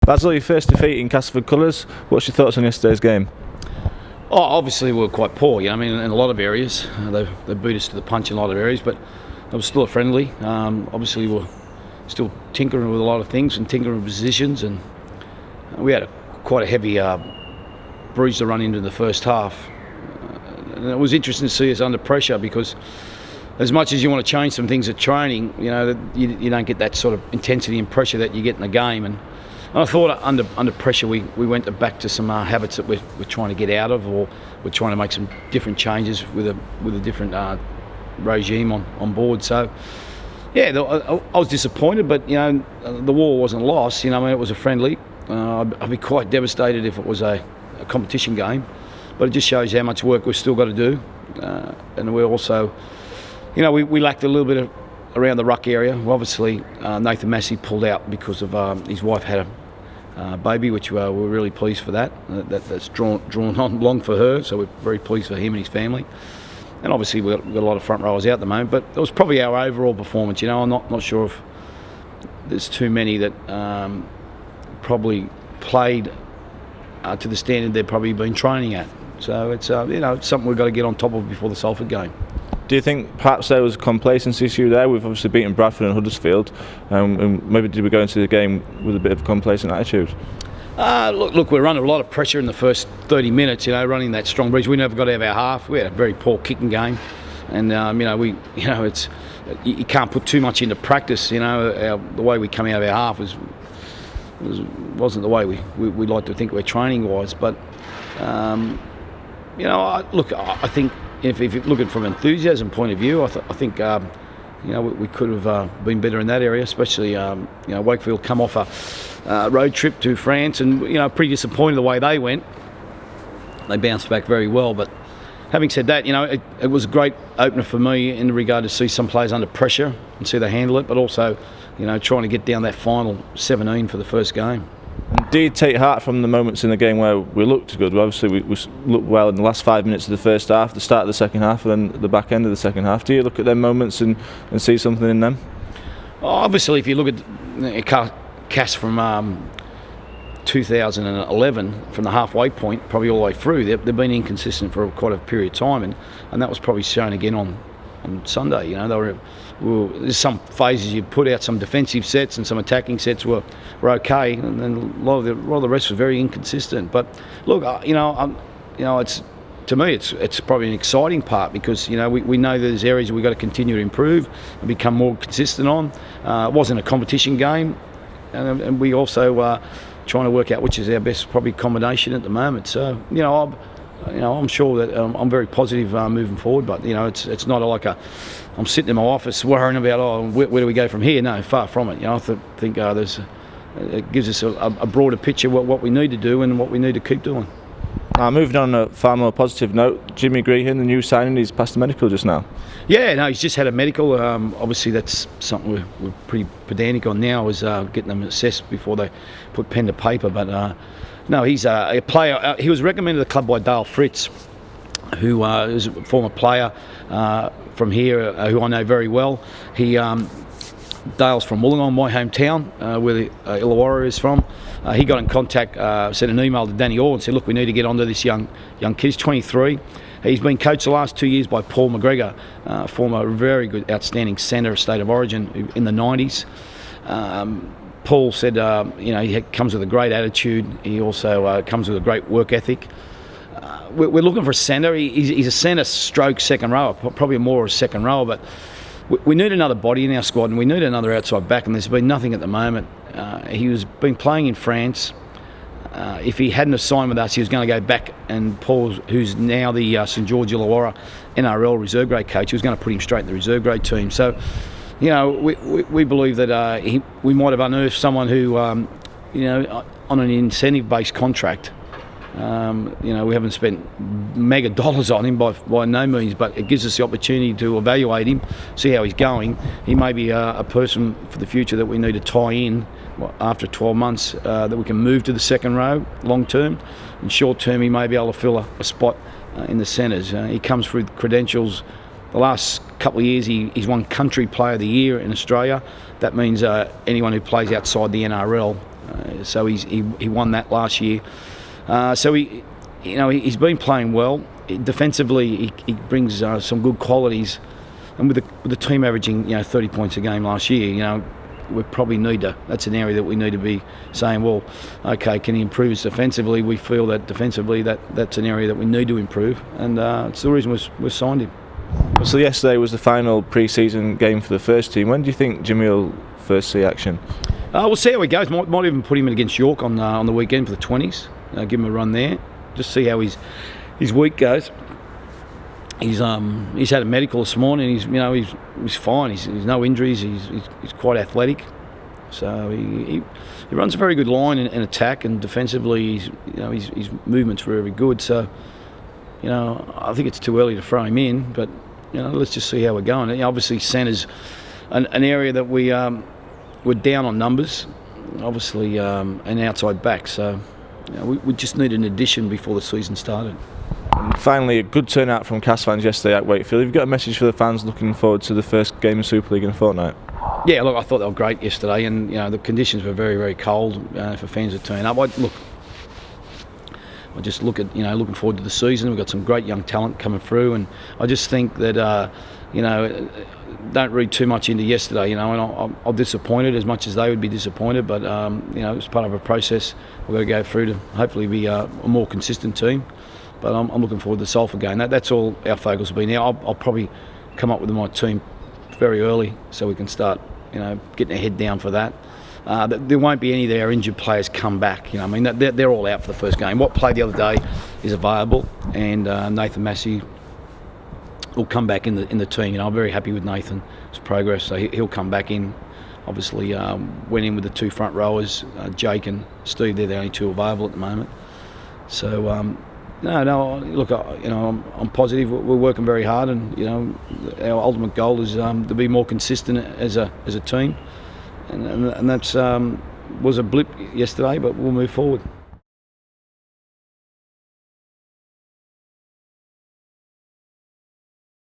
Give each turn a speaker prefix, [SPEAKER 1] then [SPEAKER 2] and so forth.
[SPEAKER 1] Basil, your first defeat in Castleford colours. What's your thoughts on yesterday's game?
[SPEAKER 2] Oh, obviously we were quite poor. I mean, in a lot of areas, they beat us to the punch in a lot of areas, but it was still a friendly. Obviously, we were still tinkering with a lot of things and tinkering with positions, and we had quite a heavy breeze to run into the first half. And it was interesting to see us under pressure because, as much as you want to change some things at training, you don't get that sort of intensity and pressure that you get in the game. And I thought under pressure we went back to some habits that we're trying to get out of, or we're trying to make some different changes with a different regime on board. So yeah, I was disappointed, but the war wasn't lost. I mean, it was a friendly. I'd be quite devastated if it was a competition game, but it just shows how much work we've still got to do, and we're also, we lacked a little bit around the ruck area. Well, obviously, Nathan Massey pulled out because of his wife had a baby, which we're really pleased for that. That's drawn on long for her, so we're very pleased for him and his family. And obviously, we've got a lot of front rowers out at the moment, but it was probably our overall performance. I'm not sure if there's too many that probably played to the standard they've probably been training at. So it's it's something we've got to get on top of before the Salford game.
[SPEAKER 1] Do you think perhaps there was a complacency issue there? We've obviously beaten Bradford and Huddersfield, and maybe did we go into the game with a bit of a complacent attitude?
[SPEAKER 2] Look, we're under a lot of pressure in the first 30 minutes. Running that strong breeze. We never got out of our half. We had a very poor kicking game, and it's you can't put too much into practice. The way we come out of our half wasn't the way we like to think we're training wise. But I think. If you're looking from an enthusiasm point of view, I think we could have been better in that area, especially Wakefield come off a road trip to France, and pretty disappointed the way they went. They bounced back very well, but having said that, it was a great opener for me in regard to see some players under pressure and see they handle it, but also trying to get down that final 17 for the first game.
[SPEAKER 1] And do you take heart from the moments in the game where we looked good? Obviously, we looked well in the last 5 minutes of the first half, the start of the second half, and then the back end of the second half. Do you look at them moments and see something in them?
[SPEAKER 2] Obviously, if you look at Cass from 2011, from the halfway point, probably all the way through, they've been inconsistent for quite a period of time, and that was probably shown again on Sunday. There's some phases you put out, some defensive sets and some attacking sets were okay, and then a lot of the rest was very inconsistent. But look, it's, to me, it's probably an exciting part because we know there's areas we've got to continue to improve and become more consistent on. It wasn't a competition game, and we also trying to work out which is our best probably combination at the moment. So I'm sure that I'm very positive moving forward, but it's not like I'm sitting in my office worrying about where do we go from here. No, far from it. I think it gives us a broader picture what we need to do and what we need to keep doing.
[SPEAKER 1] Moving on a far more positive note, Jimmy Grehan, the new signing, he's passed the medical just now. Yeah,
[SPEAKER 2] no, he's just had a medical. Obviously, that's something we're pretty pedantic on now, is getting them assessed before they put pen to paper. But no, he's a player. He was recommended to the club by Dale Fritz, who is a former player from here, who I know very well. Dale's from Wollongong, my hometown, where the Illawarra is from. He got in contact, sent an email to Danny Orr and said, look, we need to get onto this young kid. He's 23. He's been coached the last 2 years by Paul McGregor, former very good, outstanding centre of State of Origin in the 90s. Paul said, he comes with a great attitude. He also comes with a great work ethic. We're looking for a centre. He's a centre stroke second rower, probably more a second rower, but we need another body in our squad, and we need another outside back, and there's been nothing at the moment. He was been playing in France. If he hadn't signed with us, he was going to go back, and Paul, who's now the St George Illawarra NRL reserve grade coach, he was going to put him straight in the reserve grade team. So, we believe that we might have unearthed someone who, on an incentive-based contract. We haven't spent mega dollars on him by no means, but it gives us the opportunity to evaluate him, see how he's going. He may be a person for the future that we need to tie in after 12 months, that we can move to the second row long term. And short term, he may be able to fill a spot in the centres. He comes through credentials. The last couple of years, he's won Country Player of the Year in Australia. That means anyone who plays outside the NRL So he won that last year. So he's been playing well. Defensively, he brings some good qualities, and with the team averaging 30 points a game last year, we probably need to. That's an area that we need to be saying, well, okay, can he improve us defensively? We feel that defensively that's an area that we need to improve, and it's the reason we signed him.
[SPEAKER 1] So yesterday was the final pre-season game for the first team. When do you think Jimmy will first see action?
[SPEAKER 2] We'll see how he goes. Might even put him in against York on the weekend for the 20s. Give him a run there. Just see how his week goes. He's had a medical this morning. He's fine. He's no injuries. He's quite athletic. So he runs a very good line in attack, and defensively, his movement's very good. So I think it's too early to throw him in, but let's just see how we're going. Obviously, centre's an area that we're down on numbers. Obviously, an outside back. So we just need an addition before the season started.
[SPEAKER 1] And finally, a good turnout from Cas fans yesterday at Wakefield. Have you got a message for the fans looking forward to the first game of Super League in a fortnight?
[SPEAKER 2] Yeah, look, I thought they were great yesterday, and the conditions were very, very cold for fans to turn up. I just look at looking forward to the season. We've got some great young talent coming through, and I just think that don't read too much into yesterday. And I'm disappointed as much as they would be disappointed, but it's part of a process we've got to go through to hopefully be a more consistent team. But I'm looking forward to the Salford game. That's all our focus will be now. I'll probably come up with my team very early so we can start getting our head down for that. There won't be any of our injured players come back. They're all out for the first game. What played the other day is available, and Nathan Massey will come back in the team. I'm very happy with Nathan's progress, so he'll come back in. Obviously, went in with the two front rowers, Jake and Steve. They're the only two available at the moment. So no. Look, I'm positive. We're working very hard, and our ultimate goal is to be more consistent as a team. And that's was a blip yesterday, but we'll move forward.